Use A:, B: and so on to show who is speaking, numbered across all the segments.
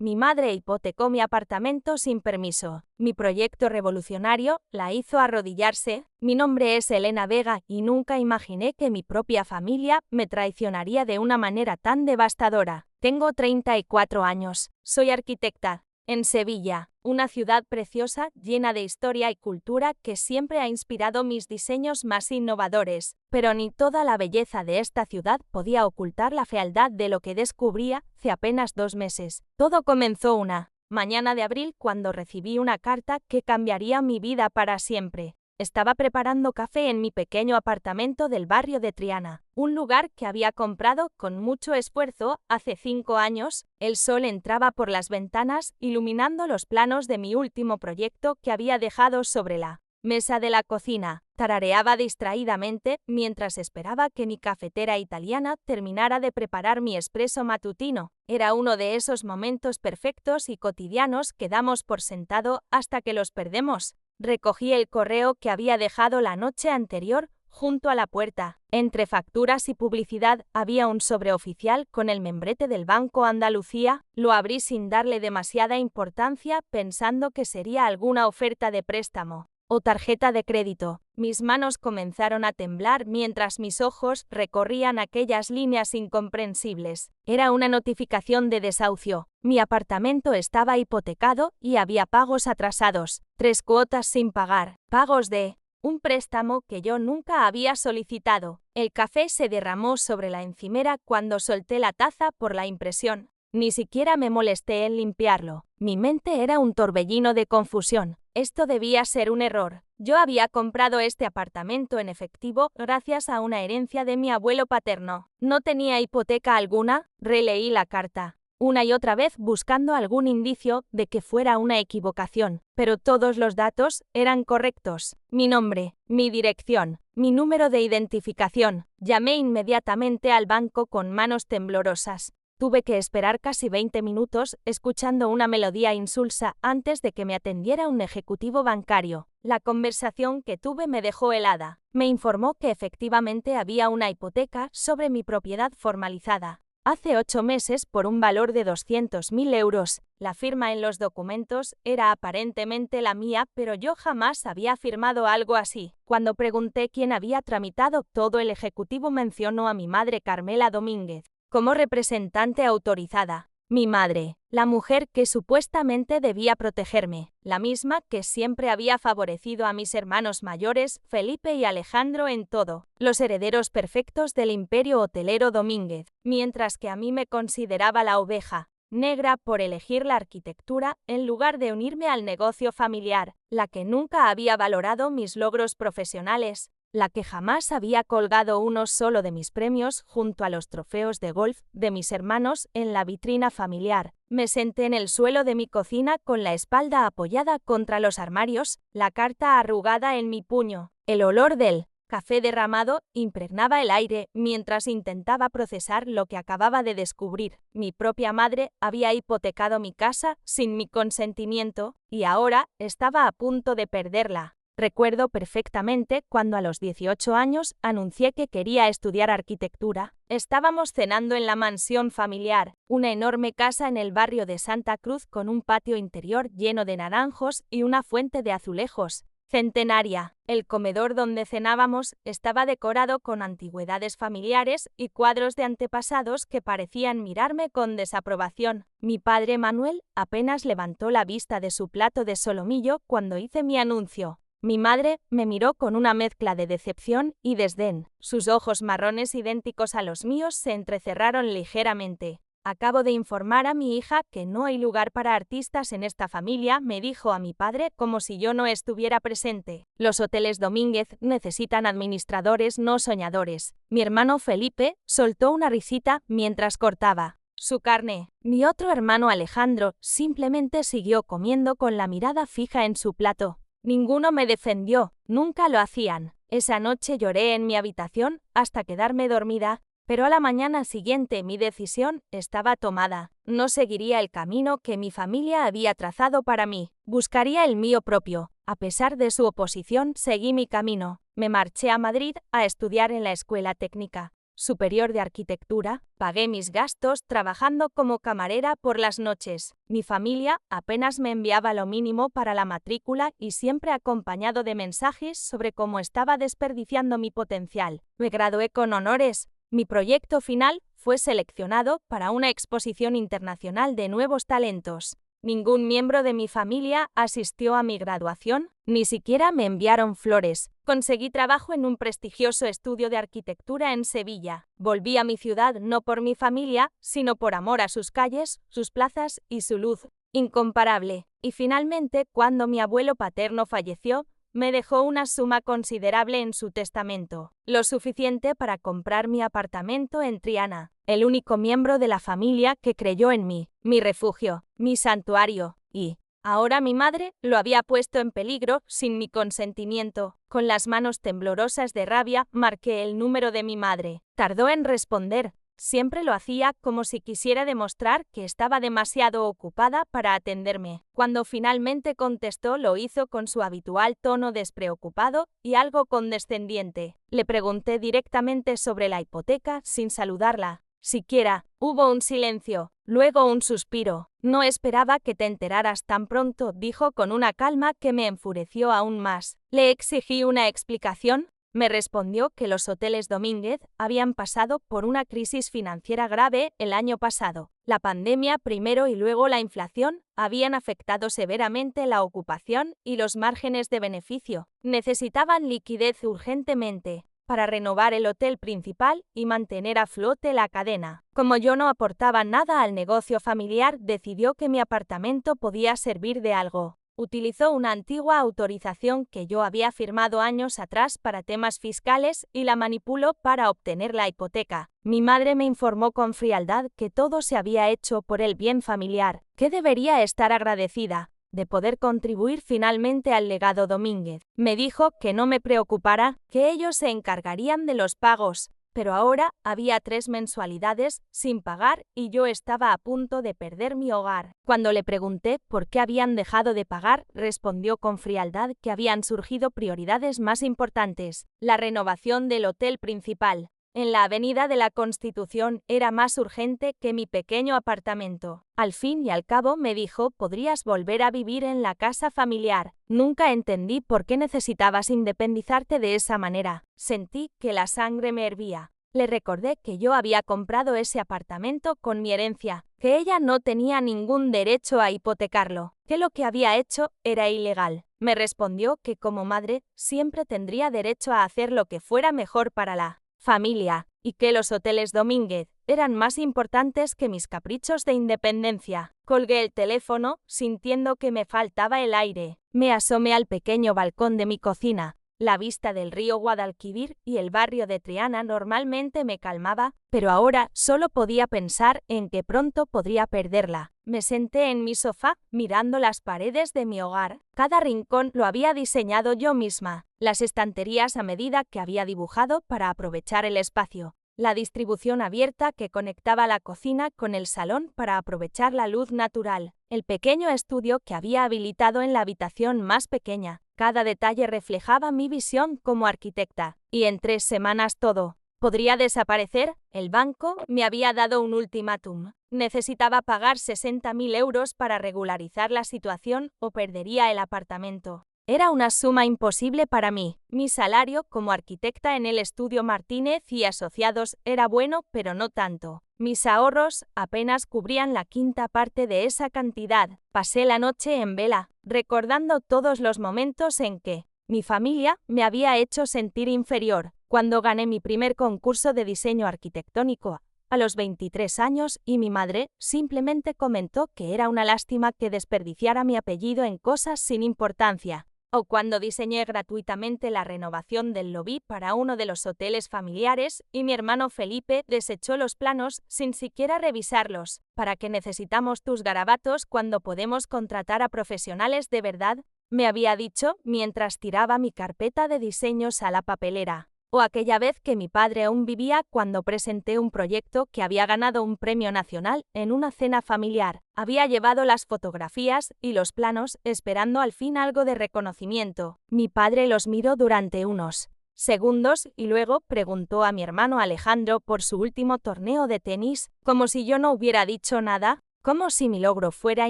A: Mi madre hipotecó mi apartamento sin permiso. Mi proyecto revolucionario la hizo arrodillarse. Mi nombre es Elena Vega y nunca imaginé que mi propia familia me traicionaría de una manera tan devastadora. Tengo 34 años. Soy arquitecta. En Sevilla, una ciudad preciosa llena de historia y cultura que siempre ha inspirado mis diseños más innovadores. Pero ni toda la belleza de esta ciudad podía ocultar la fealdad de lo que descubría hace apenas 2 meses. Todo comenzó una mañana de abril cuando recibí una carta que cambiaría mi vida para siempre. Estaba preparando café en mi pequeño apartamento del barrio de Triana, un lugar que había comprado con mucho esfuerzo hace 5 años. El sol entraba por las ventanas, iluminando los planos de mi último proyecto que había dejado sobre la mesa de la cocina. Tarareaba distraídamente mientras esperaba que mi cafetera italiana terminara de preparar mi espresso matutino. Era uno de esos momentos perfectos y cotidianos que damos por sentado hasta que los perdemos. Recogí el correo que había dejado la noche anterior junto a la puerta. Entre facturas y publicidad había un sobre oficial con el membrete del Banco Andalucía. Lo abrí sin darle demasiada importancia, pensando que sería alguna oferta de préstamo o tarjeta de crédito. Mis manos comenzaron a temblar mientras mis ojos recorrían aquellas líneas incomprensibles. Era una notificación de desahucio. Mi apartamento estaba hipotecado y había pagos atrasados, 3 cuotas sin pagar, pagos de un préstamo que yo nunca había solicitado. El café se derramó sobre la encimera cuando solté la taza por la impresión. Ni siquiera me molesté en limpiarlo. Mi mente era un torbellino de confusión. Esto debía ser un error. Yo había comprado este apartamento en efectivo gracias a una herencia de mi abuelo paterno. No tenía hipoteca alguna. Releí la carta una y otra vez buscando algún indicio de que fuera una equivocación, pero todos los datos eran correctos. Mi nombre, mi dirección, mi número de identificación. Llamé inmediatamente al banco con manos temblorosas. Tuve que esperar casi 20 minutos escuchando una melodía insulsa antes de que me atendiera un ejecutivo bancario. La conversación que tuve me dejó helada. Me informó que efectivamente había una hipoteca sobre mi propiedad formalizada hace 8 meses por un valor de 200.000 euros. La firma en los documentos era aparentemente la mía, pero yo jamás había firmado algo así. Cuando pregunté quién había tramitado todo, el ejecutivo mencionó a mi madre Carmela Domínguez como representante autorizada. Mi madre, la mujer que supuestamente debía protegerme, la misma que siempre había favorecido a mis hermanos mayores, Felipe y Alejandro, en todo, los herederos perfectos del imperio hotelero Domínguez, mientras que a mí me consideraba la oveja negra por elegir la arquitectura en lugar de unirme al negocio familiar, la que nunca había valorado mis logros profesionales, la que jamás había colgado uno solo de mis premios junto a los trofeos de golf de mis hermanos en la vitrina familiar. Me senté en el suelo de mi cocina con la espalda apoyada contra los armarios, la carta arrugada en mi puño. El olor del café derramado impregnaba el aire mientras intentaba procesar lo que acababa de descubrir. Mi propia madre había hipotecado mi casa sin mi consentimiento y ahora estaba a punto de perderla. Recuerdo perfectamente cuando a los 18 años anuncié que quería estudiar arquitectura. Estábamos cenando en la mansión familiar, una enorme casa en el barrio de Santa Cruz con un patio interior lleno de naranjos y una fuente de azulejos centenaria. El comedor donde cenábamos estaba decorado con antigüedades familiares y cuadros de antepasados que parecían mirarme con desaprobación. Mi padre Manuel apenas levantó la vista de su plato de solomillo cuando hice mi anuncio. Mi madre me miró con una mezcla de decepción y desdén. Sus ojos marrones idénticos a los míos se entrecerraron ligeramente. Acabo de informar a mi hija que no hay lugar para artistas en esta familia, me dijo a mi padre como si yo no estuviera presente. Los hoteles Domínguez necesitan administradores, no soñadores. Mi hermano Felipe soltó una risita mientras cortaba su carne. Mi otro hermano Alejandro simplemente siguió comiendo con la mirada fija en su plato. Ninguno me defendió, nunca lo hacían. Esa noche lloré en mi habitación hasta quedarme dormida, pero a la mañana siguiente mi decisión estaba tomada. No seguiría el camino que mi familia había trazado para mí, buscaría el mío propio. A pesar de su oposición, seguí mi camino. Me marché a Madrid a estudiar en la escuela técnica. Superior de Arquitectura, pagué mis gastos trabajando como camarera por las noches. Mi familia apenas me enviaba lo mínimo para la matrícula y siempre acompañado de mensajes sobre cómo estaba desperdiciando mi potencial. Me gradué con honores. Mi proyecto final fue seleccionado para una exposición internacional de nuevos talentos. Ningún miembro de mi familia asistió a mi graduación, ni siquiera me enviaron flores. Conseguí trabajo en un prestigioso estudio de arquitectura en Sevilla. Volví a mi ciudad no por mi familia, sino por amor a sus calles, sus plazas y su luz incomparable. Y finalmente, cuando mi abuelo paterno falleció, me dejó una suma considerable en su testamento, lo suficiente para comprar mi apartamento en Triana, el único miembro de la familia que creyó en mí, mi refugio, mi santuario, y ahora mi madre lo había puesto en peligro sin mi consentimiento. Con las manos temblorosas de rabia marqué el número de mi madre. Tardó en responder. Siempre lo hacía como si quisiera demostrar que estaba demasiado ocupada para atenderme. Cuando finalmente contestó, lo hizo con su habitual tono despreocupado y algo condescendiente. Le pregunté directamente sobre la hipoteca sin saludarla. Siquiera hubo un silencio, luego un suspiro. No esperaba que te enteraras tan pronto, dijo con una calma que me enfureció aún más. Le exigí una explicación. Me respondió que los hoteles Domínguez habían pasado por una crisis financiera grave el año pasado. La pandemia primero y luego la inflación habían afectado severamente la ocupación y los márgenes de beneficio. Necesitaban liquidez urgentemente para renovar el hotel principal y mantener a flote la cadena. Como yo no aportaba nada al negocio familiar, decidió que mi apartamento podía servir de algo. Utilizó una antigua autorización que yo había firmado años atrás para temas fiscales y la manipuló para obtener la hipoteca. Mi madre me informó con frialdad que todo se había hecho por el bien familiar, que debería estar agradecida de poder contribuir finalmente al legado Domínguez. Me dijo que no me preocupara, que ellos se encargarían de los pagos. Pero ahora había 3 mensualidades sin pagar y yo estaba a punto de perder mi hogar. Cuando le pregunté por qué habían dejado de pagar, respondió con frialdad que habían surgido prioridades más importantes. La renovación del hotel principal en la Avenida de la Constitución era más urgente que mi pequeño apartamento. Al fin y al cabo me dijo, podrías volver a vivir en la casa familiar. Nunca entendí por qué necesitabas independizarte de esa manera. Sentí que la sangre me hervía. Le recordé que yo había comprado ese apartamento con mi herencia, que ella no tenía ningún derecho a hipotecarlo, que lo que había hecho era ilegal. Me respondió que como madre siempre tendría derecho a hacer lo que fuera mejor para la familia, y que los hoteles Domínguez eran más importantes que mis caprichos de independencia. Colgué el teléfono, sintiendo que me faltaba el aire. Me asomé al pequeño balcón de mi cocina. La vista del río Guadalquivir y el barrio de Triana normalmente me calmaba, pero ahora solo podía pensar en que pronto podría perderla. Me senté en mi sofá, mirando las paredes de mi hogar. Cada rincón lo había diseñado yo misma. Las estanterías a medida que había dibujado para aprovechar el espacio. La distribución abierta que conectaba la cocina con el salón para aprovechar la luz natural. El pequeño estudio que había habilitado en la habitación más pequeña. Cada detalle reflejaba mi visión como arquitecta. Y en 3 semanas todo podría desaparecer. El banco me había dado un ultimátum. Necesitaba pagar 60.000 euros para regularizar la situación o perdería el apartamento. Era una suma imposible para mí. Mi salario como arquitecta en el estudio Martínez y Asociados era bueno, pero no tanto. Mis ahorros apenas cubrían la 1/5 parte de esa cantidad. Pasé la noche en vela, recordando todos los momentos en que mi familia me había hecho sentir inferior. Cuando gané mi primer concurso de diseño arquitectónico a los 23 años y mi madre simplemente comentó que era una lástima que desperdiciara mi apellido en cosas sin importancia. O cuando diseñé gratuitamente la renovación del lobby para uno de los hoteles familiares y mi hermano Felipe desechó los planos sin siquiera revisarlos. ¿Para qué necesitamos tus garabatos cuando podemos contratar a profesionales de verdad? Me había dicho mientras tiraba mi carpeta de diseños a la papelera. O aquella vez que mi padre aún vivía cuando presenté un proyecto que había ganado un premio nacional en una cena familiar. Había llevado las fotografías y los planos esperando al fin algo de reconocimiento. Mi padre los miró durante unos segundos y luego preguntó a mi hermano Alejandro por su último torneo de tenis, como si yo no hubiera dicho nada, como si mi logro fuera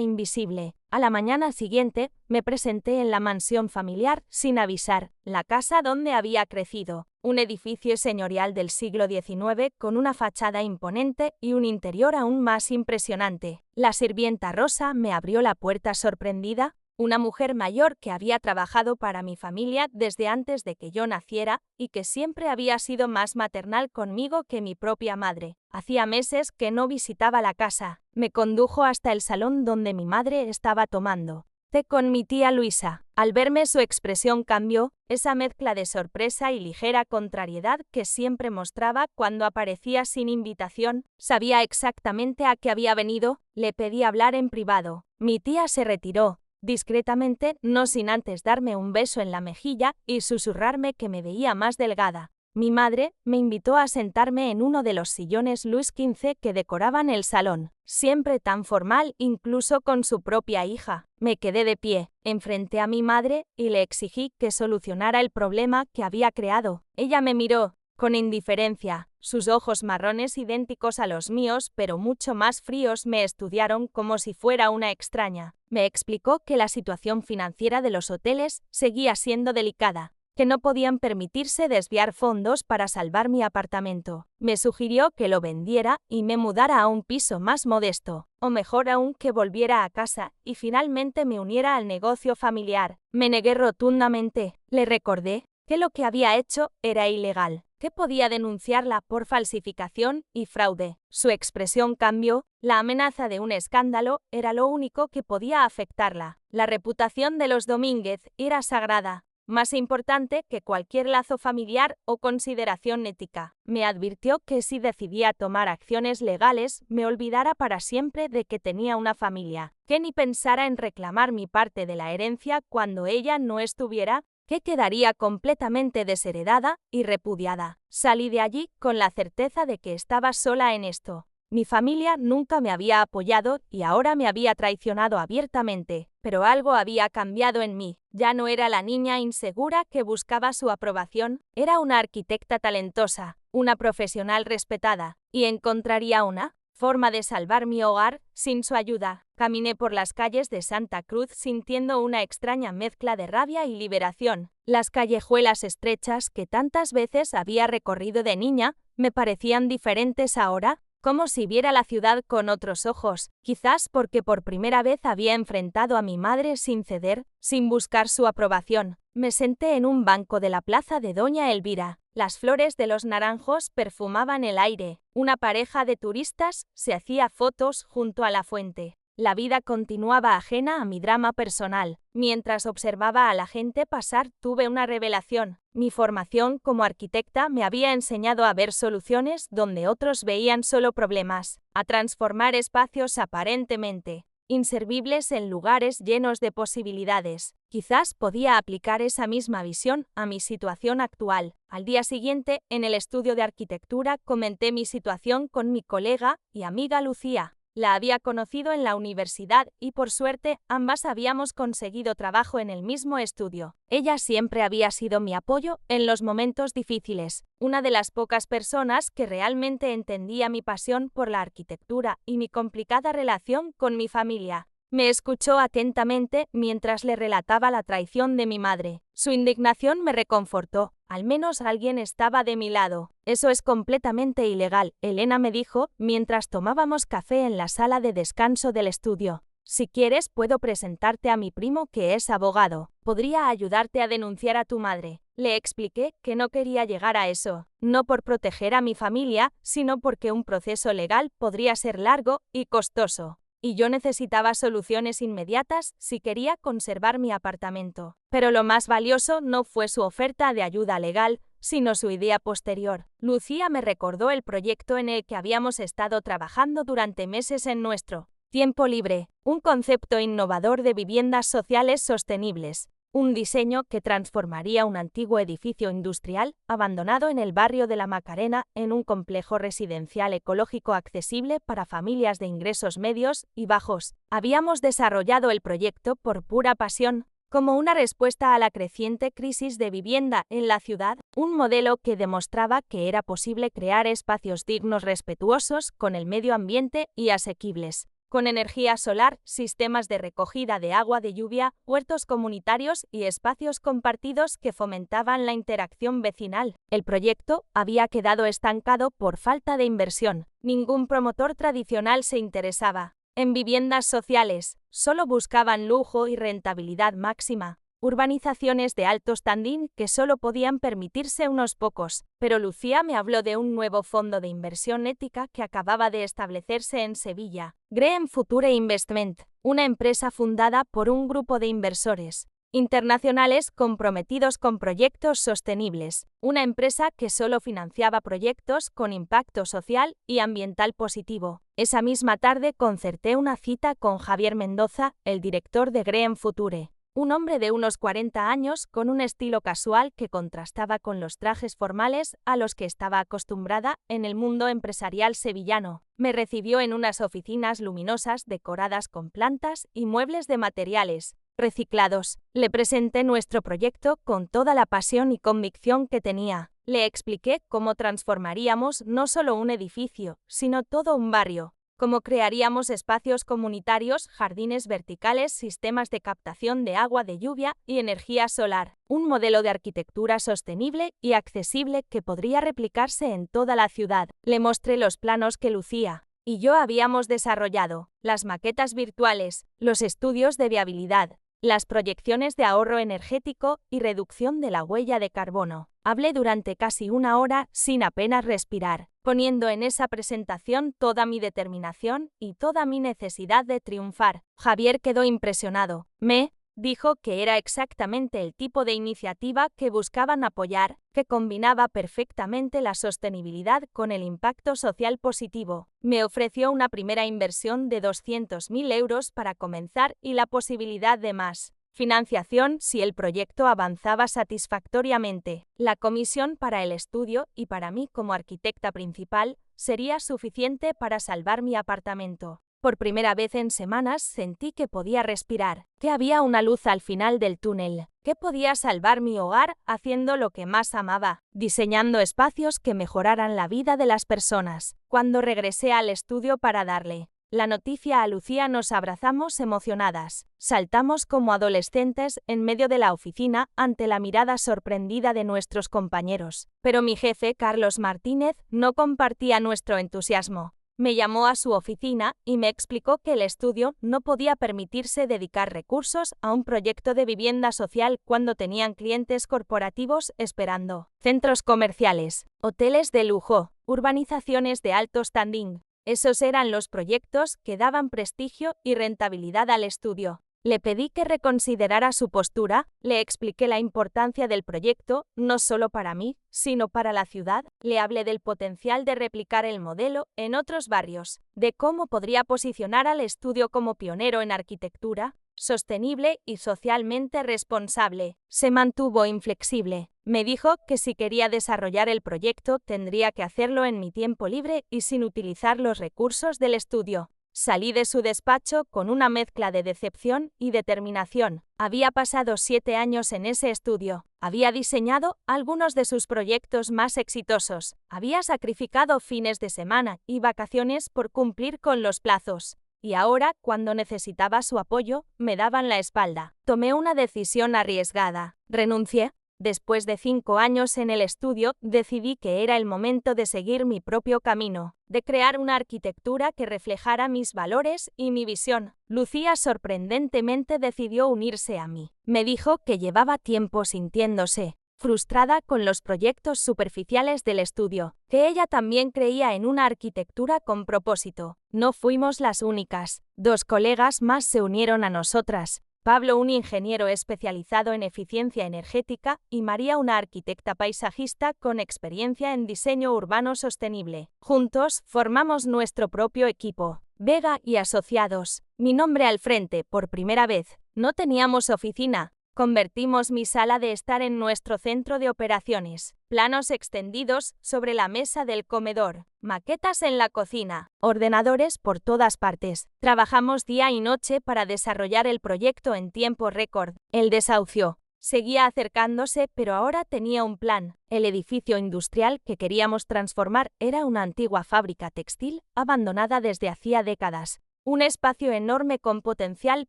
A: invisible. A la mañana siguiente, me presenté en la mansión familiar sin avisar, la casa donde había crecido, un edificio señorial del siglo XIX con una fachada imponente y un interior aún más impresionante. La sirvienta Rosa me abrió la puerta sorprendida, una mujer mayor que había trabajado para mi familia desde antes de que yo naciera y que siempre había sido más maternal conmigo que mi propia madre. Hacía meses que no visitaba la casa. Me condujo hasta el salón donde mi madre estaba tomando té con mi tía Luisa. Al verme su expresión cambió, esa mezcla de sorpresa y ligera contrariedad que siempre mostraba cuando aparecía sin invitación. Sabía exactamente a qué había venido, le pedí hablar en privado. Mi tía se retiró discretamente, no sin antes darme un beso en la mejilla y susurrarme que me veía más delgada. Mi madre me invitó a sentarme en uno de los sillones Luis XV que decoraban el salón, siempre tan formal incluso con su propia hija. Me quedé de pie, enfrenté a mi madre y le exigí que solucionara el problema que había creado. Ella me miró con indiferencia. Sus ojos marrones idénticos a los míos, pero mucho más fríos, me estudiaron como si fuera una extraña. Me explicó que la situación financiera de los hoteles seguía siendo delicada, que no podían permitirse desviar fondos para salvar mi apartamento. Me sugirió que lo vendiera y me mudara a un piso más modesto, o mejor aún que volviera a casa y finalmente me uniera al negocio familiar. Me negué rotundamente. Le recordé que lo que había hecho era ilegal, que podía denunciarla por falsificación y fraude. Su expresión cambió, la amenaza de un escándalo era lo único que podía afectarla. La reputación de los Domínguez era sagrada, más importante que cualquier lazo familiar o consideración ética. Me advirtió que si decidía tomar acciones legales, me olvidara para siempre de que tenía una familia, que ni pensara en reclamar mi parte de la herencia cuando ella no estuviera, que quedaría completamente desheredada y repudiada. Salí de allí con la certeza de que estaba sola en esto. Mi familia nunca me había apoyado y ahora me había traicionado abiertamente, pero algo había cambiado en mí. Ya no era la niña insegura que buscaba su aprobación, era una arquitecta talentosa, una profesional respetada, y encontraría una forma de salvar mi hogar sin su ayuda. Caminé por las calles de Santa Cruz sintiendo una extraña mezcla de rabia y liberación. Las callejuelas estrechas que tantas veces había recorrido de niña me parecían diferentes ahora, como si viera la ciudad con otros ojos, quizás porque por primera vez había enfrentado a mi madre sin ceder, sin buscar su aprobación. Me senté en un banco de la plaza de Doña Elvira. Las flores de los naranjos perfumaban el aire. Una pareja de turistas se hacía fotos junto a la fuente. La vida continuaba ajena a mi drama personal. Mientras observaba a la gente pasar, tuve una revelación. Mi formación como arquitecta me había enseñado a ver soluciones donde otros veían solo problemas, a transformar espacios aparentemente inservibles en lugares llenos de posibilidades. Quizás podía aplicar esa misma visión a mi situación actual. Al día siguiente, en el estudio de arquitectura, comenté mi situación con mi colega y amiga Lucía. La había conocido en la universidad y por suerte ambas habíamos conseguido trabajo en el mismo estudio. Ella siempre había sido mi apoyo en los momentos difíciles, una de las pocas personas que realmente entendía mi pasión por la arquitectura y mi complicada relación con mi familia. Me escuchó atentamente mientras le relataba la traición de mi madre. Su indignación me reconfortó. Al menos alguien estaba de mi lado. Eso es completamente ilegal, Elena me dijo mientras tomábamos café en la sala de descanso del estudio. Si quieres, puedo presentarte a mi primo que es abogado. Podría ayudarte a denunciar a tu madre. Le expliqué que no quería llegar a eso, no por proteger a mi familia, sino porque un proceso legal podría ser largo y costoso. Y yo necesitaba soluciones inmediatas si quería conservar mi apartamento. Pero lo más valioso no fue su oferta de ayuda legal, sino su idea posterior. Lucía me recordó el proyecto en el que habíamos estado trabajando durante meses en nuestro tiempo libre, un concepto innovador de viviendas sociales sostenibles. Un diseño que transformaría un antiguo edificio industrial abandonado en el barrio de la Macarena en un complejo residencial ecológico accesible para familias de ingresos medios y bajos. Habíamos desarrollado el proyecto por pura pasión, como una respuesta a la creciente crisis de vivienda en la ciudad, un modelo que demostraba que era posible crear espacios dignos, respetuosos con el medio ambiente y asequibles. Con energía solar, sistemas de recogida de agua de lluvia, huertos comunitarios y espacios compartidos que fomentaban la interacción vecinal. El proyecto había quedado estancado por falta de inversión. Ningún promotor tradicional se interesaba en viviendas sociales, solo buscaban lujo y rentabilidad máxima. Urbanizaciones de alto standing que solo podían permitirse unos pocos, pero Lucía me habló de un nuevo fondo de inversión ética que acababa de establecerse en Sevilla, Green Future Investment, una empresa fundada por un grupo de inversores internacionales comprometidos con proyectos sostenibles, una empresa que solo financiaba proyectos con impacto social y ambiental positivo. Esa misma tarde concerté una cita con Javier Mendoza, el director de Green Future. Un hombre de unos 40 años con un estilo casual que contrastaba con los trajes formales a los que estaba acostumbrada en el mundo empresarial sevillano. Me recibió en unas oficinas luminosas decoradas con plantas y muebles de materiales reciclados. Le presenté nuestro proyecto con toda la pasión y convicción que tenía. Le expliqué cómo transformaríamos no solo un edificio, sino todo un barrio. Cómo crearíamos espacios comunitarios, jardines verticales, sistemas de captación de agua de lluvia y energía solar. Un modelo de arquitectura sostenible y accesible que podría replicarse en toda la ciudad. Le mostré los planos que Lucía y yo habíamos desarrollado, las maquetas virtuales, los estudios de viabilidad, las proyecciones de ahorro energético y reducción de la huella de carbono. Hablé durante casi una hora sin apenas respirar, poniendo en esa presentación toda mi determinación y toda mi necesidad de triunfar. Javier quedó impresionado. Me dijo que era exactamente el tipo de iniciativa que buscaban apoyar, que combinaba perfectamente la sostenibilidad con el impacto social positivo. Me ofreció una primera inversión de 200.000 euros para comenzar y la posibilidad de más financiación si el proyecto avanzaba satisfactoriamente. La comisión para el estudio y para mí como arquitecta principal sería suficiente para salvar mi apartamento. Por primera vez en semanas sentí que podía respirar, que había una luz al final del túnel, que podía salvar mi hogar haciendo lo que más amaba, diseñando espacios que mejoraran la vida de las personas. Cuando regresé al estudio para darle la noticia a Lucía nos abrazamos emocionadas, saltamos como adolescentes en medio de la oficina ante la mirada sorprendida de nuestros compañeros. Pero mi jefe, Carlos Martínez, no compartía nuestro entusiasmo. Me llamó a su oficina y me explicó que el estudio no podía permitirse dedicar recursos a un proyecto de vivienda social cuando tenían clientes corporativos esperando. Centros comerciales, hoteles de lujo, urbanizaciones de alto standing. Esos eran los proyectos que daban prestigio y rentabilidad al estudio. Le pedí que reconsiderara su postura, le expliqué la importancia del proyecto, no solo para mí, sino para la ciudad. Le hablé del potencial de replicar el modelo en otros barrios, de cómo podría posicionar al estudio como pionero en arquitectura sostenible y socialmente responsable. Se mantuvo inflexible. Me dijo que si quería desarrollar el proyecto tendría que hacerlo en mi tiempo libre y sin utilizar los recursos del estudio. Salí de su despacho con una mezcla de decepción y determinación. Había pasado 7 años en ese estudio. Había diseñado algunos de sus proyectos más exitosos. Había sacrificado fines de semana y vacaciones por cumplir con los plazos. Y ahora, cuando necesitaba su apoyo, me daban la espalda. Tomé una decisión arriesgada. Renuncié. Después de 5 años en el estudio, decidí que era el momento de seguir mi propio camino, de crear una arquitectura que reflejara mis valores y mi visión. Lucía sorprendentemente decidió unirse a mí. Me dijo que llevaba tiempo sintiéndose frustrada con los proyectos superficiales del estudio, que ella también creía en una arquitectura con propósito. No fuimos las únicas. 2 colegas más se unieron a nosotras. Pablo, un ingeniero especializado en eficiencia energética, y María, una arquitecta paisajista con experiencia en diseño urbano sostenible. Juntos, formamos nuestro propio equipo, Vega y Asociados. Mi nombre al frente, por primera vez. No teníamos oficina, Convertimos mi sala de estar en nuestro centro de operaciones. Planos extendidos sobre la mesa del comedor, maquetas en la cocina, ordenadores por todas partes. Trabajamos día y noche para desarrollar el proyecto en tiempo récord. El desahucio seguía acercándose, pero ahora tenía un plan. El edificio industrial que queríamos transformar era una antigua fábrica textil abandonada desde hacía décadas. Un espacio enorme con potencial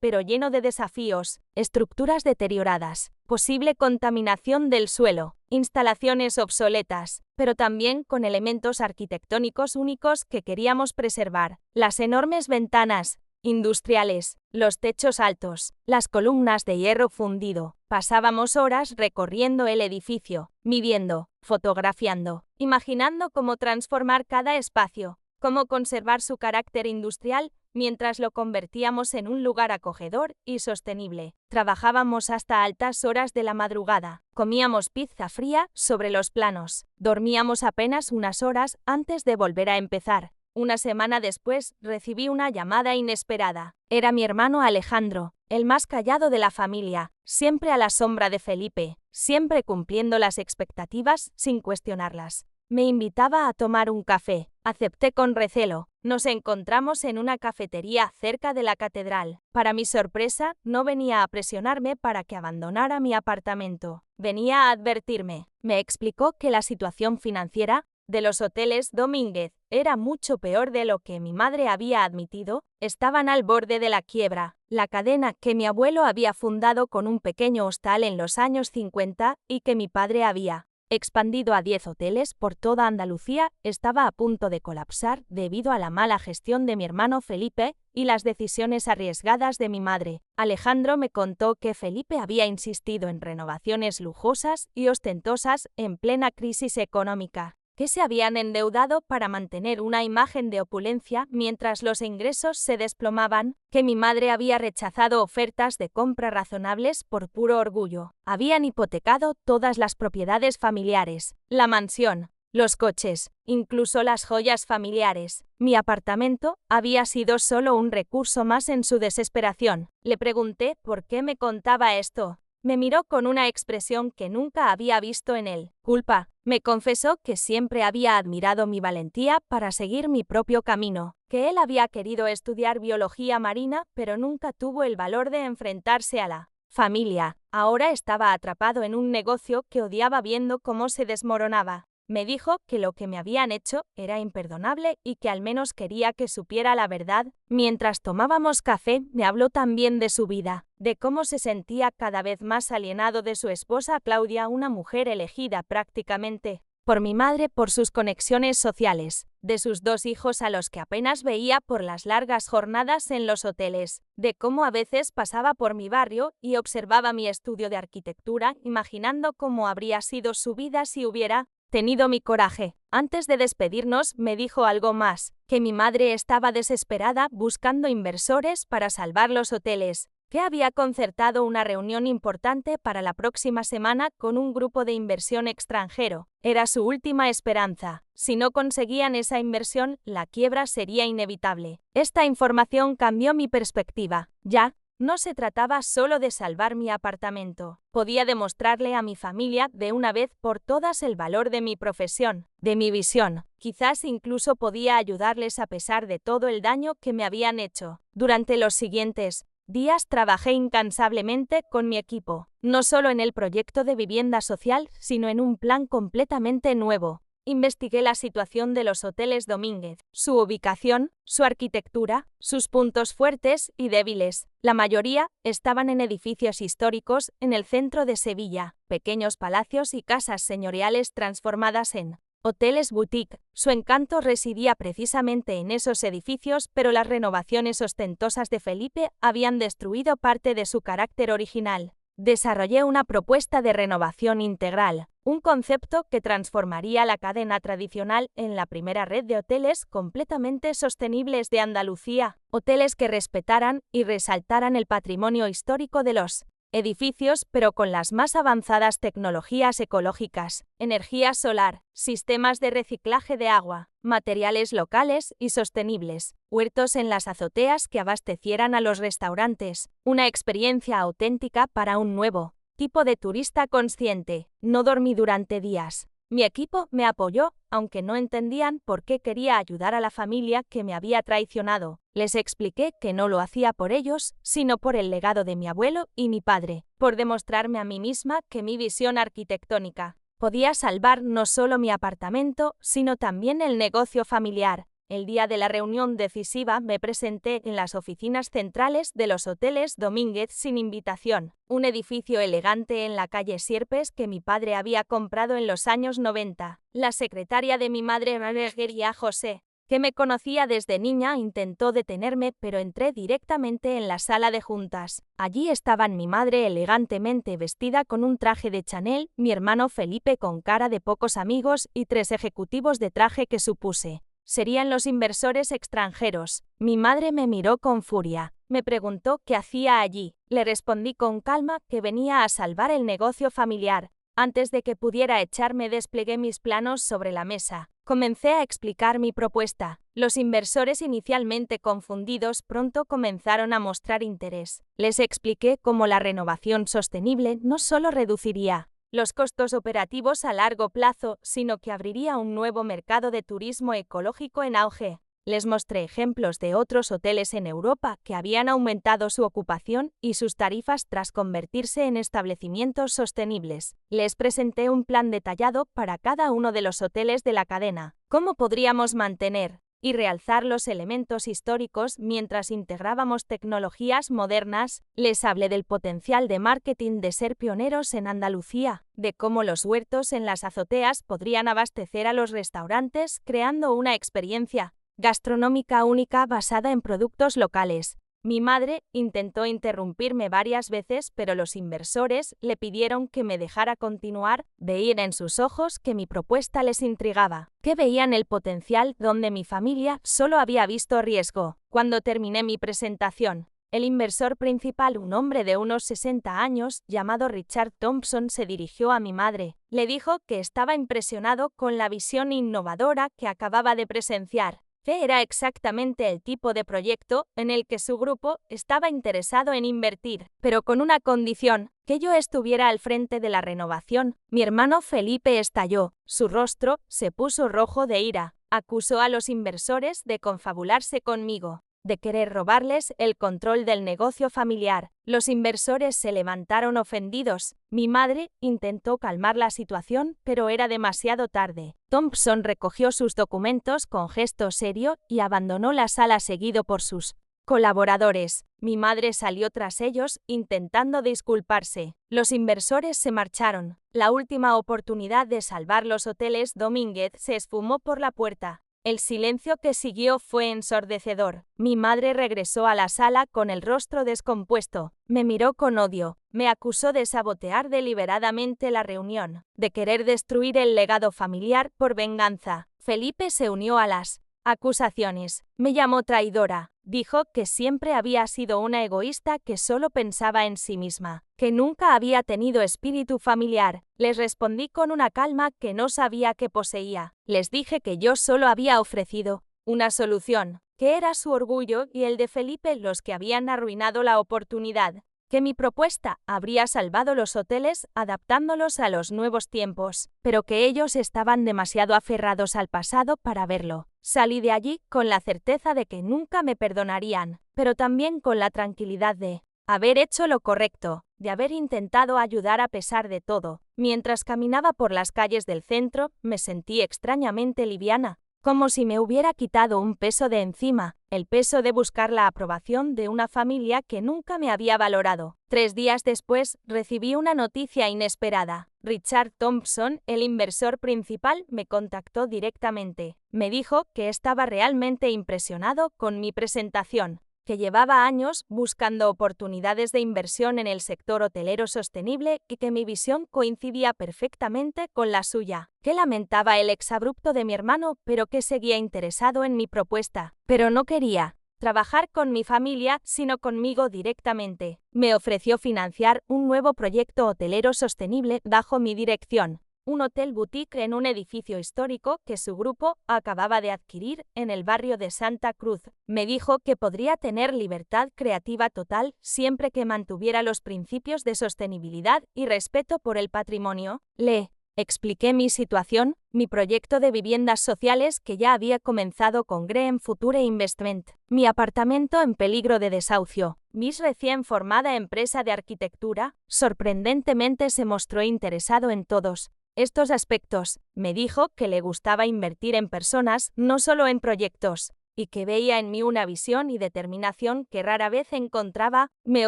A: pero lleno de desafíos, estructuras deterioradas, posible contaminación del suelo, instalaciones obsoletas, pero también con elementos arquitectónicos únicos que queríamos preservar. Las enormes ventanas industriales, los techos altos, las columnas de hierro fundido. Pasábamos horas recorriendo el edificio, midiendo, fotografiando, imaginando cómo transformar cada espacio, cómo conservar su carácter industrial mientras lo convertíamos en un lugar acogedor y sostenible. Trabajábamos hasta altas horas de la madrugada, comíamos pizza fría sobre los planos, dormíamos apenas unas horas antes de volver a empezar. Una semana después recibí una llamada inesperada. Era mi hermano Alejandro, el más callado de la familia, siempre a la sombra de Felipe, siempre cumpliendo las expectativas sin cuestionarlas. Me invitaba a tomar un café. Acepté con recelo. Nos encontramos en una cafetería cerca de la catedral. Para mi sorpresa, no venía a presionarme para que abandonara mi apartamento. Venía a advertirme. Me explicó que la situación financiera de los hoteles Domínguez era mucho peor de lo que mi madre había admitido. Estaban al borde de la quiebra. La cadena que mi abuelo había fundado con un pequeño hostal en los años 50 y que mi padre había expandido a 10 hoteles por toda Andalucía, estaba a punto de colapsar debido a la mala gestión de mi hermano Felipe y las decisiones arriesgadas de mi madre. Alejandro me contó que Felipe había insistido en renovaciones lujosas y ostentosas en plena crisis económica, que se habían endeudado para mantener una imagen de opulencia mientras los ingresos se desplomaban, que mi madre había rechazado ofertas de compra razonables por puro orgullo. Habían hipotecado todas las propiedades familiares, la mansión, los coches, incluso las joyas familiares. Mi apartamento había sido solo un recurso más en su desesperación. Le pregunté por qué me contaba esto. Me miró con una expresión que nunca había visto en él. Culpa. Me confesó que siempre había admirado mi valentía para seguir mi propio camino, que él había querido estudiar biología marina, pero nunca tuvo el valor de enfrentarse a la familia. Ahora estaba atrapado en un negocio que odiaba viendo cómo se desmoronaba. Me dijo que lo que me habían hecho era imperdonable y que al menos quería que supiera la verdad. Mientras tomábamos café, me habló también de su vida, de cómo se sentía cada vez más alienado de su esposa Claudia, una mujer elegida prácticamente por mi madre por sus conexiones sociales, de sus 2 hijos a los que apenas veía por las largas jornadas en los hoteles, de cómo a veces pasaba por mi barrio y observaba mi estudio de arquitectura, imaginando cómo habría sido su vida si hubiera tenido mi coraje. Antes de despedirnos, me dijo algo más, que mi madre estaba desesperada buscando inversores para salvar los hoteles, que había concertado una reunión importante para la próxima semana con un grupo de inversión extranjero. Era su última esperanza. Si no conseguían esa inversión, la quiebra sería inevitable. Esta información cambió mi perspectiva. Ya no se trataba solo de salvar mi apartamento. Podía demostrarle a mi familia de una vez por todas el valor de mi profesión, de mi visión. Quizás incluso podía ayudarles a pesar de todo el daño que me habían hecho. Durante los siguientes días trabajé incansablemente con mi equipo, no solo en el proyecto de vivienda social, sino en un plan completamente nuevo. Investigué la situación de los hoteles Domínguez, su ubicación, su arquitectura, sus puntos fuertes y débiles. La mayoría estaban en edificios históricos en el centro de Sevilla, pequeños palacios y casas señoriales transformadas en hoteles boutique. Su encanto residía precisamente en esos edificios, pero las renovaciones ostentosas de Felipe habían destruido parte de su carácter original. Desarrollé una propuesta de renovación integral, un concepto que transformaría la cadena tradicional en la primera red de hoteles completamente sostenibles de Andalucía, hoteles que respetaran y resaltaran el patrimonio histórico de los edificios, pero con las más avanzadas tecnologías ecológicas, energía solar, sistemas de reciclaje de agua, materiales locales y sostenibles, huertos en las azoteas que abastecieran a los restaurantes, una experiencia auténtica para un nuevo Tipo de turista consciente. No dormí durante días. Mi equipo me apoyó, aunque no entendían por qué quería ayudar a la familia que me había traicionado. Les expliqué que no lo hacía por ellos, sino por el legado de mi abuelo y mi padre, por demostrarme a mí misma que mi visión arquitectónica podía salvar no solo mi apartamento, sino también el negocio familiar. El día de la reunión decisiva me presenté en las oficinas centrales de los hoteles Domínguez sin invitación, un edificio elegante en la calle Sierpes que mi padre había comprado en los años 90. La secretaria de mi madre, María José, que me conocía desde niña, intentó detenerme, pero entré directamente en la sala de juntas. Allí estaban mi madre elegantemente vestida con un traje de Chanel, mi hermano Felipe con cara de pocos amigos y 3 ejecutivos de traje que supuse serían los inversores extranjeros. Mi madre me miró con furia. Me preguntó qué hacía allí. Le respondí con calma que venía a salvar el negocio familiar. Antes de que pudiera echarme, desplegué mis planos sobre la mesa. Comencé a explicar mi propuesta. Los inversores, inicialmente confundidos, pronto comenzaron a mostrar interés. Les expliqué cómo la renovación sostenible no solo reduciría los costos operativos a largo plazo, sino que abriría un nuevo mercado de turismo ecológico en auge. Les mostré ejemplos de otros hoteles en Europa que habían aumentado su ocupación y sus tarifas tras convertirse en establecimientos sostenibles. Les presenté un plan detallado para cada uno de los hoteles de la cadena. ¿Cómo podríamos mantener y realzar los elementos históricos mientras integrábamos tecnologías modernas? Les hablé del potencial de marketing de ser pioneros en Andalucía, de cómo los huertos en las azoteas podrían abastecer a los restaurantes creando una experiencia gastronómica única basada en productos locales. Mi madre intentó interrumpirme varias veces, pero los inversores le pidieron que me dejara continuar. Veían en sus ojos que mi propuesta les intrigaba, que veían el potencial donde mi familia solo había visto riesgo. Cuando terminé mi presentación, el inversor principal, un hombre de unos 60 años, llamado Richard Thompson, se dirigió a mi madre. Le dijo que estaba impresionado con la visión innovadora que acababa de presenciar. Era exactamente el tipo de proyecto en el que su grupo estaba interesado en invertir, pero con una condición, que yo estuviera al frente de la renovación. Mi hermano Felipe estalló, su rostro se puso rojo de ira, acusó a los inversores de confabularse conmigo, de querer robarles el control del negocio familiar. Los inversores se levantaron ofendidos. Mi madre intentó calmar la situación, pero era demasiado tarde. Thompson recogió sus documentos con gesto serio y abandonó la sala seguido por sus colaboradores. Mi madre salió tras ellos, intentando disculparse. Los inversores se marcharon. La última oportunidad de salvar los hoteles Domínguez se esfumó por la puerta. El silencio que siguió fue ensordecedor. Mi madre regresó a la sala con el rostro descompuesto. Me miró con odio. Me acusó de sabotear deliberadamente la reunión, de querer destruir el legado familiar por venganza. Felipe se unió a las acusaciones. Me llamó traidora. Dijo que siempre había sido una egoísta que solo pensaba en sí misma, que nunca había tenido espíritu familiar. Les respondí con una calma que no sabía que poseía. Les dije que yo solo había ofrecido una solución, que era su orgullo y el de Felipe los que habían arruinado la oportunidad, que mi propuesta habría salvado los hoteles adaptándolos a los nuevos tiempos, pero que ellos estaban demasiado aferrados al pasado para verlo. Salí de allí con la certeza de que nunca me perdonarían, pero también con la tranquilidad de haber hecho lo correcto, de haber intentado ayudar a pesar de todo. Mientras caminaba por las calles del centro, me sentí extrañamente liviana, como si me hubiera quitado un peso de encima, el peso de buscar la aprobación de una familia que nunca me había valorado. 3 días después, recibí una noticia inesperada. Richard Thompson, el inversor principal, me contactó directamente. Me dijo que estaba realmente impresionado con mi presentación, que llevaba años buscando oportunidades de inversión en el sector hotelero sostenible y que mi visión coincidía perfectamente con la suya, que lamentaba el exabrupto de mi hermano, pero que seguía interesado en mi propuesta, pero no quería trabajar con mi familia, sino conmigo directamente. Me ofreció financiar un nuevo proyecto hotelero sostenible bajo mi dirección. un hotel boutique en un edificio histórico que su grupo acababa de adquirir en el barrio de Santa Cruz. Me dijo que podría tener libertad creativa total siempre que mantuviera los principios de sostenibilidad y respeto por el patrimonio. Le expliqué mi situación, mi proyecto de viviendas sociales que ya había comenzado con Green Future Investment, mi apartamento en peligro de desahucio. Mi recién formada empresa de arquitectura, sorprendentemente se mostró interesado en todos estos aspectos. Me dijo que le gustaba invertir en personas, no solo en proyectos, y que veía en mí una visión y determinación que rara vez encontraba. Me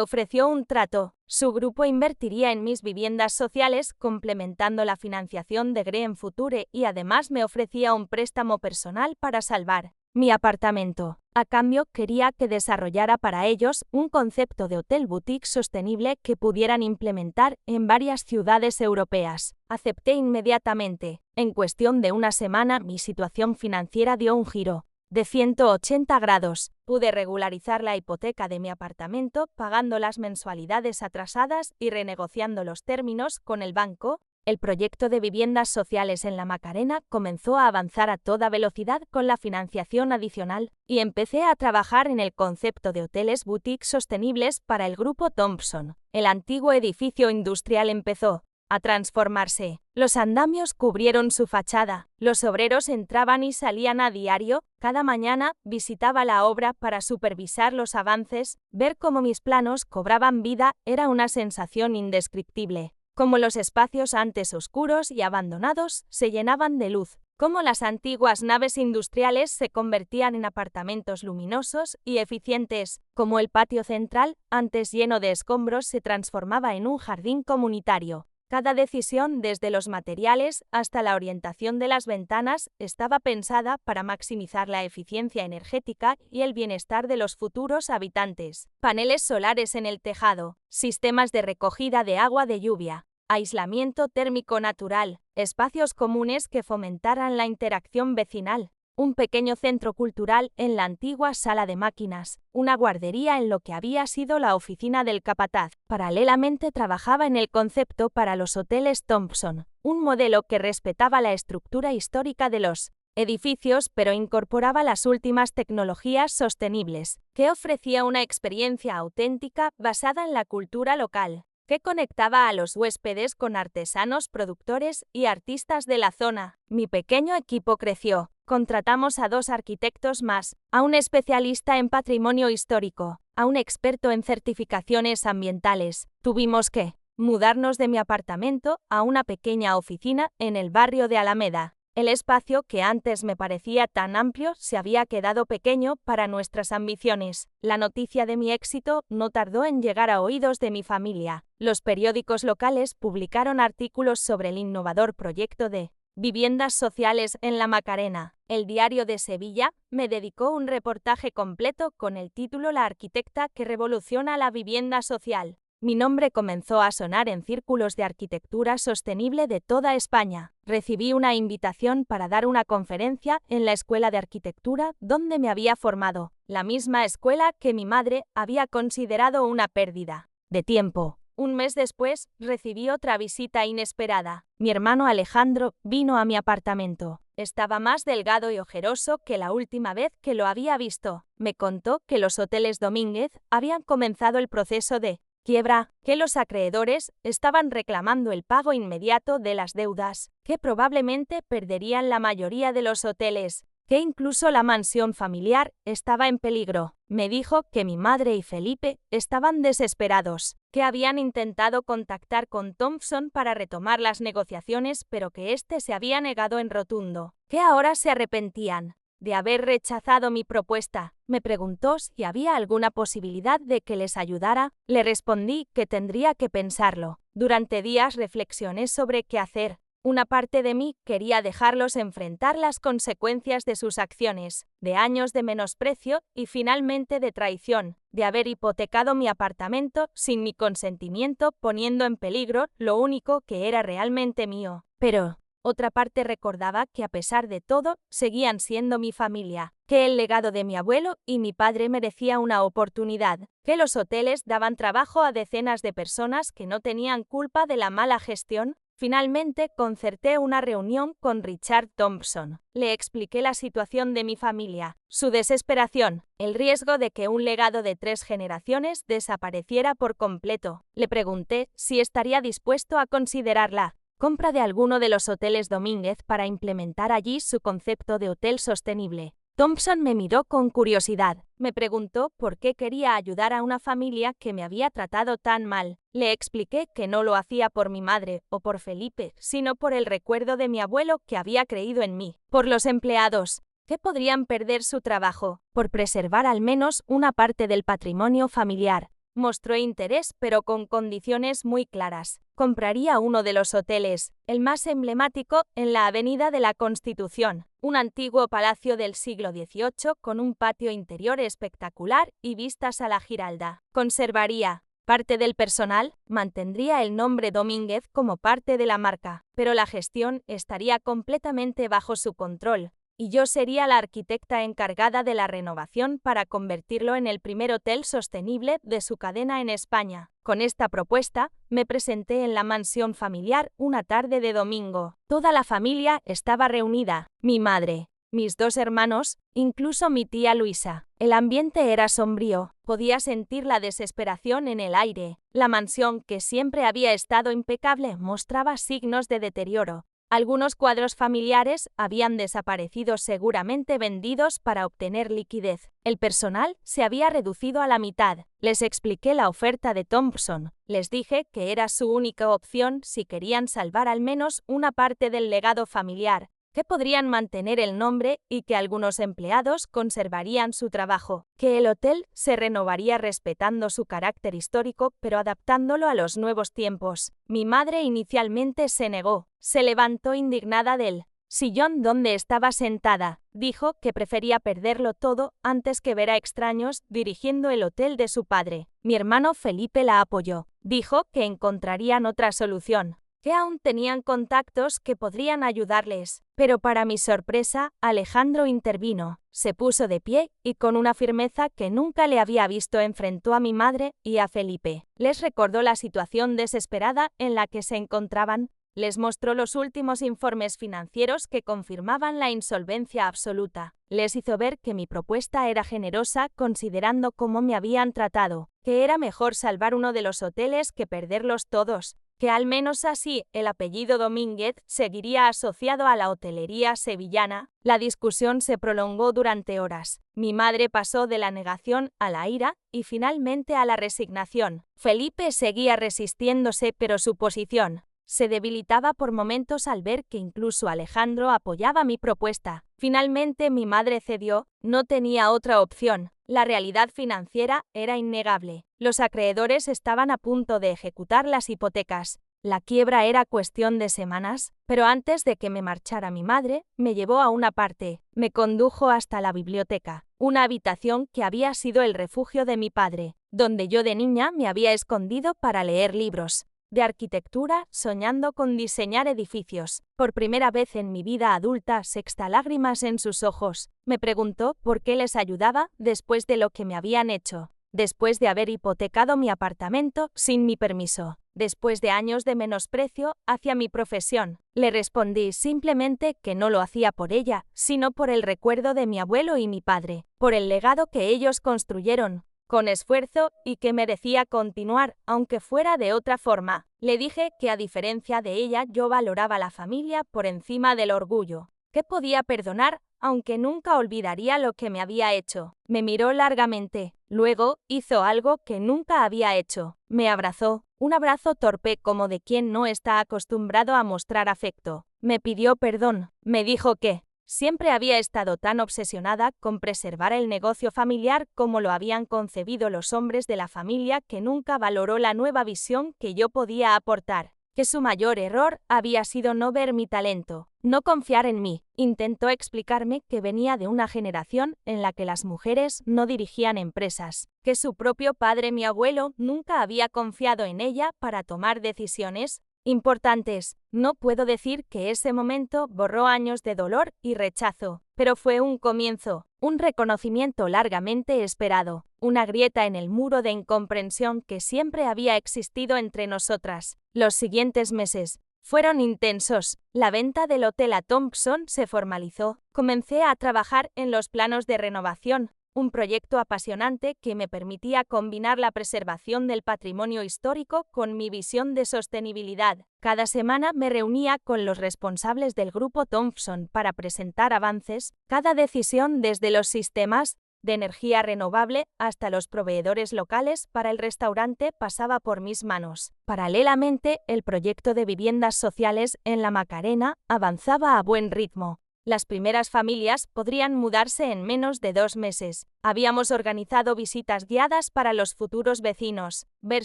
A: ofreció un trato. Su grupo invertiría en mis viviendas sociales, complementando la financiación de Green Future, y además me ofrecía un préstamo personal para salvar mi apartamento. A cambio, quería que desarrollara para ellos un concepto de hotel boutique sostenible que pudieran implementar en varias ciudades europeas. Acepté inmediatamente. En cuestión de una semana, mi situación financiera dio un giro de 180 grados. Pude regularizar la hipoteca de mi apartamento pagando las mensualidades atrasadas y renegociando los términos con el banco. El proyecto de viviendas sociales en La Macarena comenzó a avanzar a toda velocidad con la financiación adicional y empecé a trabajar en el concepto de hoteles boutique sostenibles para el grupo Thompson. El antiguo edificio industrial empezó a transformarse. Los andamios cubrieron su fachada. Los obreros entraban y salían a diario. Cada mañana visitaba la obra para supervisar los avances. Ver cómo mis planos cobraban vida era una sensación indescriptible. Cómo los espacios antes oscuros y abandonados se llenaban de luz. Cómo las antiguas naves industriales se convertían en apartamentos luminosos y eficientes. Cómo el patio central, antes lleno de escombros, se transformaba en un jardín comunitario. Cada decisión, desde los materiales hasta la orientación de las ventanas, estaba pensada para maximizar la eficiencia energética y el bienestar de los futuros habitantes. Paneles solares en el tejado, sistemas de recogida de agua de lluvia, aislamiento térmico natural, espacios comunes que fomentaran la interacción vecinal. Un pequeño centro cultural en la antigua sala de máquinas, una guardería en lo que había sido la oficina del capataz. Paralelamente trabajaba en el concepto para los hoteles Thompson, un modelo que respetaba la estructura histórica de los edificios pero incorporaba las últimas tecnologías sostenibles, que ofrecía una experiencia auténtica basada en la cultura local, que conectaba a los huéspedes con artesanos, productores y artistas de la zona. Mi pequeño equipo creció. Contratamos a 2 arquitectos más, a un especialista en patrimonio histórico, a un experto en certificaciones ambientales. Tuvimos que mudarnos de mi apartamento a una pequeña oficina en el barrio de Alameda. El espacio que antes me parecía tan amplio se había quedado pequeño para nuestras ambiciones. La noticia de mi éxito no tardó en llegar a oídos de mi familia. Los periódicos locales publicaron artículos sobre el innovador proyecto de viviendas sociales en La Macarena. El Diario de Sevilla me dedicó un reportaje completo con el título La arquitecta que revoluciona la vivienda social. Mi nombre comenzó a sonar en círculos de arquitectura sostenible de toda España. Recibí una invitación para dar una conferencia en la escuela de arquitectura donde me había formado, la misma escuela que mi madre había considerado una pérdida de tiempo. Un mes después, recibí otra visita inesperada. Mi hermano Alejandro vino a mi apartamento. Estaba más delgado y ojeroso que la última vez que lo había visto. Me contó que los hoteles Domínguez habían comenzado el proceso de quiebra, que los acreedores estaban reclamando el pago inmediato de las deudas, que probablemente perderían la mayoría de los hoteles, que incluso la mansión familiar estaba en peligro. Me dijo que mi madre y Felipe estaban desesperados, que habían intentado contactar con Thompson para retomar las negociaciones, pero que éste se había negado en rotundo, que ahora se arrepentían de haber rechazado mi propuesta. Me preguntó si había alguna posibilidad de que les ayudara. Le respondí que tendría que pensarlo. Durante días reflexioné sobre qué hacer. Una parte de mí quería dejarlos enfrentar las consecuencias de sus acciones, de años de menosprecio y finalmente de traición, de haber hipotecado mi apartamento sin mi consentimiento, poniendo en peligro lo único que era realmente mío. Pero otra parte recordaba que a pesar de todo, seguían siendo mi familia, que el legado de mi abuelo y mi padre merecía una oportunidad, que los hoteles daban trabajo a decenas de personas que no tenían culpa de la mala gestión. Finalmente concerté una reunión con Richard Thompson. Le expliqué la situación de mi familia, su desesperación, el riesgo de que un legado de 3 generaciones desapareciera por completo. Le pregunté si estaría dispuesto a considerar la compra de alguno de los hoteles Domínguez para implementar allí su concepto de hotel sostenible. Thompson me miró con curiosidad. Me preguntó por qué quería ayudar a una familia que me había tratado tan mal. Le expliqué que no lo hacía por mi madre o por Felipe, sino por el recuerdo de mi abuelo que había creído en mí, por los empleados, que podrían perder su trabajo, por preservar al menos una parte del patrimonio familiar. Mostró interés, pero con condiciones muy claras. Compraría uno de los hoteles, el más emblemático, en la Avenida de la Constitución, un antiguo palacio del siglo XVIII con un patio interior espectacular y vistas a la Giralda. Conservaría parte del personal, mantendría el nombre Domínguez como parte de la marca, pero la gestión estaría completamente bajo su control, y yo sería la arquitecta encargada de la renovación para convertirlo en el primer hotel sostenible de su cadena en España. Con esta propuesta, me presenté en la mansión familiar una tarde de domingo. Toda la familia estaba reunida, mi madre, mis 2 hermanos, incluso mi tía Luisa. El ambiente era sombrío, podía sentir la desesperación en el aire. La mansión, que siempre había estado impecable, mostraba signos de deterioro. Algunos cuadros familiares habían desaparecido, seguramente vendidos para obtener liquidez. El personal se había reducido a la mitad. Les expliqué la oferta de Thompson. Les dije que era su única opción si querían salvar al menos una parte del legado familiar, que podrían mantener el nombre y que algunos empleados conservarían su trabajo, que el hotel se renovaría respetando su carácter histórico pero adaptándolo a los nuevos tiempos. Mi madre inicialmente se negó, se levantó indignada del sillón donde estaba sentada, dijo que prefería perderlo todo antes que ver a extraños dirigiendo el hotel de su padre. Mi hermano Felipe la apoyó, dijo que encontrarían otra solución, que aún tenían contactos que podrían ayudarles. Pero para mi sorpresa, Alejandro intervino, se puso de pie y con una firmeza que nunca le había visto enfrentó a mi madre y a Felipe. Les recordó la situación desesperada en la que se encontraban, les mostró los últimos informes financieros que confirmaban la insolvencia absoluta. Les hizo ver que mi propuesta era generosa considerando cómo me habían tratado, que era mejor salvar uno de los hoteles que perderlos todos, que al menos así el apellido Domínguez seguiría asociado a la hotelería sevillana. La discusión se prolongó durante horas. Mi madre pasó de la negación a la ira y finalmente a la resignación. Felipe seguía resistiéndose, pero su posición se debilitaba por momentos al ver que incluso Alejandro apoyaba mi propuesta. Finalmente mi madre cedió, no tenía otra opción. La realidad financiera era innegable. Los acreedores estaban a punto de ejecutar las hipotecas. La quiebra era cuestión de semanas, pero antes de que me marchara mi madre, me llevó a una parte, me condujo hasta la biblioteca, una habitación que había sido el refugio de mi padre, donde yo de niña me había escondido para leer libros de arquitectura, soñando con diseñar edificios. Por primera vez en mi vida adulta, sexta lágrimas en sus ojos. Me preguntó por qué les ayudaba después de lo que me habían hecho, después de haber hipotecado mi apartamento sin mi permiso, después de años de menosprecio hacia mi profesión. Le respondí simplemente que no lo hacía por ella, sino por el recuerdo de mi abuelo y mi padre, por el legado que ellos construyeron con esfuerzo y que merecía continuar, aunque fuera de otra forma. Le dije que a diferencia de ella yo valoraba la familia por encima del orgullo, que podía perdonar, aunque nunca olvidaría lo que me había hecho. Me miró largamente, luego hizo algo que nunca había hecho. Me abrazó, un abrazo torpe como de quien no está acostumbrado a mostrar afecto. Me pidió perdón, me dijo que siempre había estado tan obsesionada con preservar el negocio familiar como lo habían concebido los hombres de la familia que nunca valoró la nueva visión que yo podía aportar, que su mayor error había sido no ver mi talento, no confiar en mí. Intentó explicarme que venía de una generación en la que las mujeres no dirigían empresas, que su propio padre, mi abuelo, nunca había confiado en ella para tomar decisiones importantes. No puedo decir que ese momento borró años de dolor y rechazo, pero fue un comienzo, un reconocimiento largamente esperado, una grieta en el muro de incomprensión que siempre había existido entre nosotras. Los siguientes meses, Fueron intensos. La venta del hotel a Thompson se formalizó. Comencé a trabajar en los planos de renovación, un proyecto apasionante que me permitía combinar la preservación del patrimonio histórico con mi visión de sostenibilidad. Cada semana me reunía con los responsables del grupo Thompson para presentar avances. Cada decisión, desde los sistemas de energía renovable hasta los proveedores locales para el restaurante, pasaba por mis manos. Paralelamente, el proyecto de viviendas sociales en La Macarena avanzaba a buen ritmo. Las primeras familias podrían mudarse en menos de 2 meses. Habíamos organizado visitas guiadas para los futuros vecinos. Ver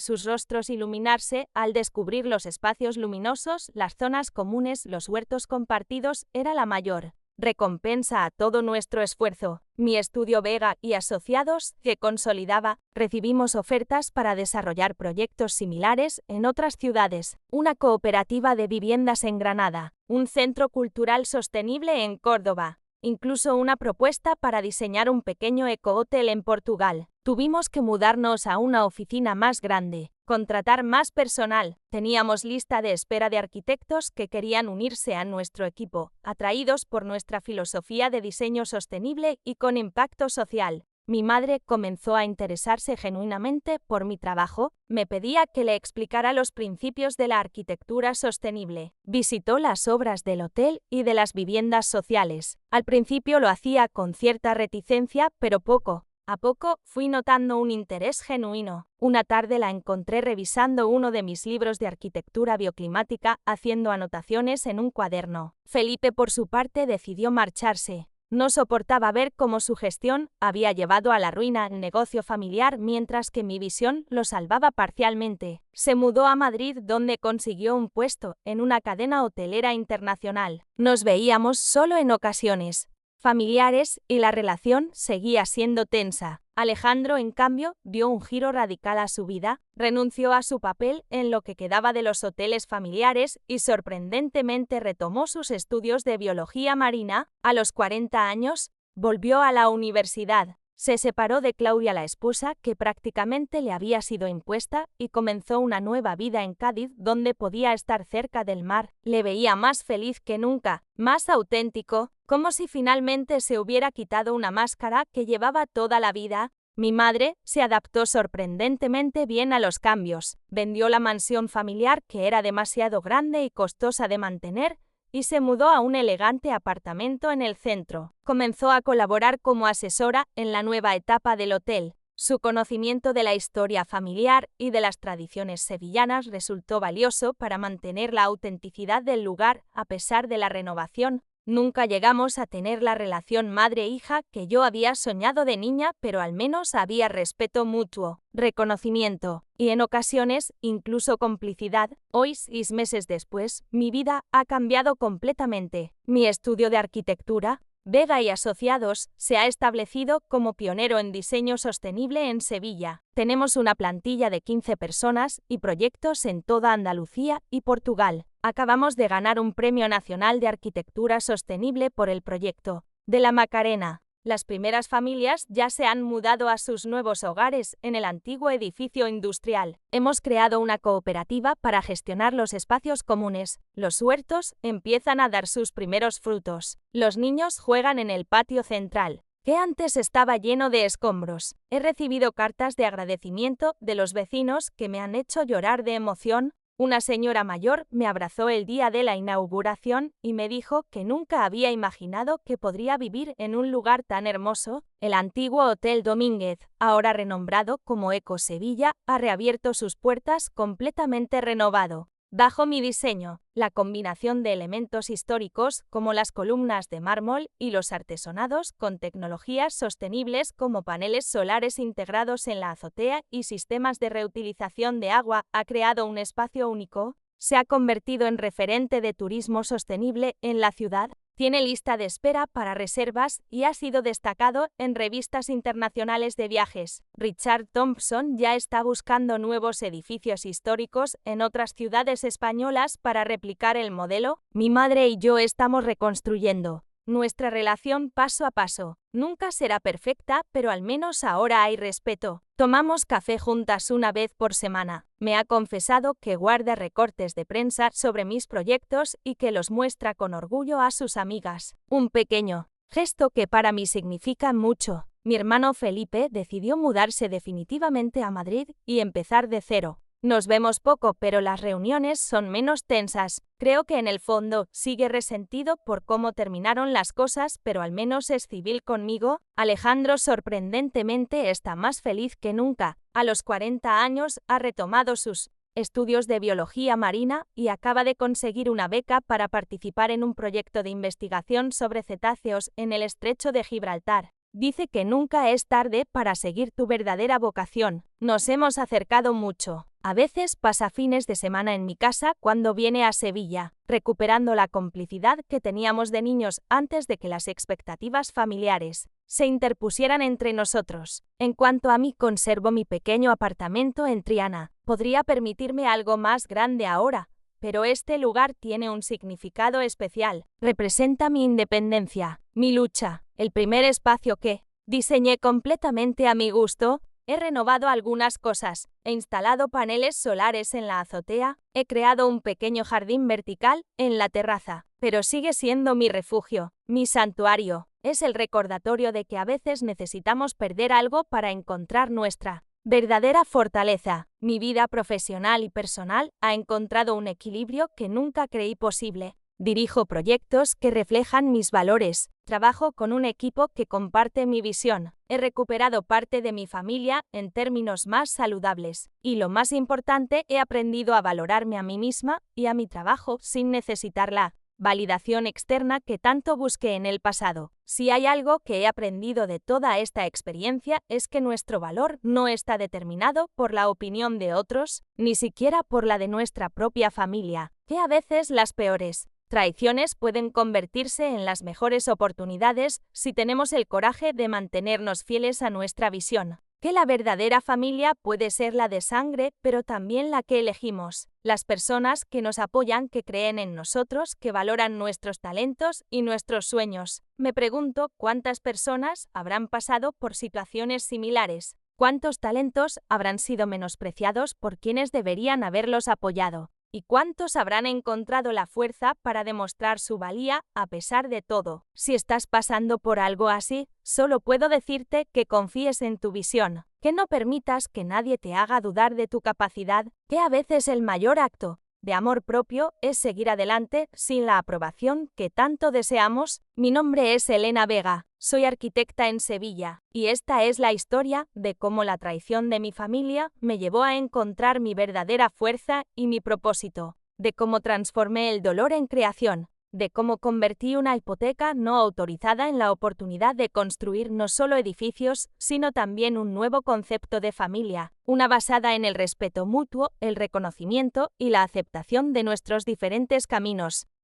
A: sus rostros iluminarse al descubrir los espacios luminosos, las zonas comunes, los huertos compartidos, era la mayor recompensa a todo nuestro esfuerzo. Mi estudio Vega y Asociados, que consolidaba, recibimos ofertas para desarrollar proyectos similares en otras ciudades, una cooperativa de viviendas en Granada, un centro cultural sostenible en Córdoba, incluso una propuesta para diseñar un pequeño ecohotel en Portugal. Tuvimos que mudarnos a una oficina más grande, contratar más personal. Teníamos lista de espera de arquitectos que querían unirse a nuestro equipo, atraídos por nuestra filosofía de diseño sostenible y con impacto social. Mi madre comenzó a interesarse genuinamente por mi trabajo. Me pedía que le explicara los principios de la arquitectura sostenible. Visitó las obras del hotel y de las viviendas sociales. Al principio lo hacía con cierta reticencia, pero poco a poco fui notando un interés genuino. Una tarde la encontré revisando uno de mis libros de arquitectura bioclimática, haciendo anotaciones en un cuaderno. Felipe, por su parte, decidió marcharse. No soportaba ver cómo su gestión había llevado a la ruina el negocio familiar, mientras que mi visión lo salvaba parcialmente. Se mudó a Madrid, donde consiguió un puesto en una cadena hotelera internacional. Nos veíamos solo en ocasiones familiares y la relación seguía siendo tensa. Alejandro, en cambio, dio un giro radical a su vida, renunció a su papel en lo que quedaba de los hoteles familiares y sorprendentemente retomó sus estudios de biología marina. A los 40 años, volvió a la universidad. Se separó de Claudia, la esposa, que prácticamente le había sido impuesta, y comenzó una nueva vida en Cádiz, donde podía estar cerca del mar. Le veía más feliz que nunca, más auténtico, como si finalmente se hubiera quitado una máscara que llevaba toda la vida. Mi madre se adaptó sorprendentemente bien a los cambios. Vendió la mansión familiar, que era demasiado grande y costosa de mantener, y se mudó a un elegante apartamento en el centro. Comenzó a colaborar como asesora en la nueva etapa del hotel. Su conocimiento de la historia familiar y de las tradiciones sevillanas resultó valioso para mantener la autenticidad del lugar a pesar de la renovación. Nunca llegamos a tener la relación madre-hija que yo había soñado de niña, pero al menos había respeto mutuo, reconocimiento y, en ocasiones, incluso complicidad. Hoy, 6 meses después, mi vida ha cambiado completamente. Mi estudio de arquitectura, Vega y Asociados, se ha establecido como pionero en diseño sostenible en Sevilla. Tenemos una plantilla de 15 personas y proyectos en toda Andalucía y Portugal. Acabamos de ganar un Premio Nacional de Arquitectura Sostenible por el proyecto de La Macarena. Las primeras familias ya se han mudado a sus nuevos hogares en el antiguo edificio industrial. Hemos creado una cooperativa para gestionar los espacios comunes. Los huertos empiezan a dar sus primeros frutos. Los niños juegan en el patio central, que antes estaba lleno de escombros. He recibido cartas de agradecimiento de los vecinos que me han hecho llorar de emoción. Una señora mayor me abrazó el día de la inauguración y me dijo que nunca había imaginado que podría vivir en un lugar tan hermoso. El antiguo Hotel Domínguez, ahora renombrado como Eco Sevilla, ha reabierto sus puertas completamente renovado. Bajo mi diseño, la combinación de elementos históricos como las columnas de mármol y los artesonados con tecnologías sostenibles como paneles solares integrados en la azotea y sistemas de reutilización de agua ha creado un espacio único. Se ha convertido en referente de turismo sostenible en la ciudad. Tiene lista de espera para reservas y ha sido destacado en revistas internacionales de viajes. Richard Thompson ya está buscando nuevos edificios históricos en otras ciudades españolas para replicar el modelo. Mi madre y yo estamos reconstruyendo nuestra relación paso a paso. Nunca será perfecta, pero al menos ahora hay respeto. Tomamos café juntas una vez por semana. Me ha confesado que guarda recortes de prensa sobre mis proyectos y que los muestra con orgullo a sus amigas. Un pequeño gesto que para mí significa mucho. Mi hermano Felipe decidió mudarse definitivamente a Madrid y empezar de cero. Nos vemos poco, pero las reuniones son menos tensas. Creo que en el fondo sigue resentido por cómo terminaron las cosas, pero al menos es civil conmigo. Alejandro sorprendentemente está más feliz que nunca. A los 40 años ha retomado sus estudios de biología marina y acaba de conseguir una beca para participar en un proyecto de investigación sobre cetáceos en el estrecho de Gibraltar. Dice que nunca es tarde para seguir tu verdadera vocación. Nos hemos acercado mucho. A veces pasa fines de semana en mi casa cuando viene a Sevilla, recuperando la complicidad que teníamos de niños antes de que las expectativas familiares se interpusieran entre nosotros. En cuanto a mí, conservo mi pequeño apartamento en Triana. Podría permitirme algo más grande ahora, pero este lugar tiene un significado especial. Representa mi independencia, mi lucha, el primer espacio que diseñé completamente a mi gusto. He renovado algunas cosas, he instalado paneles solares en la azotea, he creado un pequeño jardín vertical en la terraza, pero sigue siendo mi refugio, mi santuario. Es el recordatorio de que a veces necesitamos perder algo para encontrar nuestra verdadera fortaleza. Mi vida profesional y personal ha encontrado un equilibrio que nunca creí posible. Dirijo proyectos que reflejan mis valores. Trabajo con un equipo que comparte mi visión. He recuperado parte de mi familia en términos más saludables. Y lo más importante, he aprendido a valorarme a mí misma y a mi trabajo sin necesitar la validación externa que tanto busqué en el pasado. Si hay algo que he aprendido de toda esta experiencia es que nuestro valor no está determinado por la opinión de otros, ni siquiera por la de nuestra propia familia, que a veces las peores traiciones pueden convertirse en las mejores oportunidades si tenemos el coraje de mantenernos fieles a nuestra visión. Que la verdadera familia puede ser la de sangre, pero también la que elegimos. Las personas que nos apoyan, que creen en nosotros, que valoran nuestros talentos y nuestros sueños. Me pregunto cuántas personas habrán pasado por situaciones similares. ¿Cuántos talentos habrán sido menospreciados por quienes deberían haberlos apoyado? ¿Y cuántos habrán encontrado la fuerza para demostrar su valía a pesar de todo? Si estás pasando por algo así, solo puedo decirte que confíes en tu visión, que no permitas que nadie te haga dudar de tu capacidad, que a veces el mayor acto de amor propio es seguir adelante sin la aprobación que tanto deseamos. Mi nombre es Elena Vega, soy arquitecta en Sevilla, y esta es la historia de cómo la traición de mi familia me llevó a encontrar mi verdadera fuerza y mi propósito, de cómo transformé el dolor en creación, de cómo convertí una hipoteca no autorizada en la oportunidad de construir no solo edificios, sino también un nuevo concepto de familia, una basada en el respeto mutuo, el reconocimiento y la aceptación de nuestros diferentes caminos.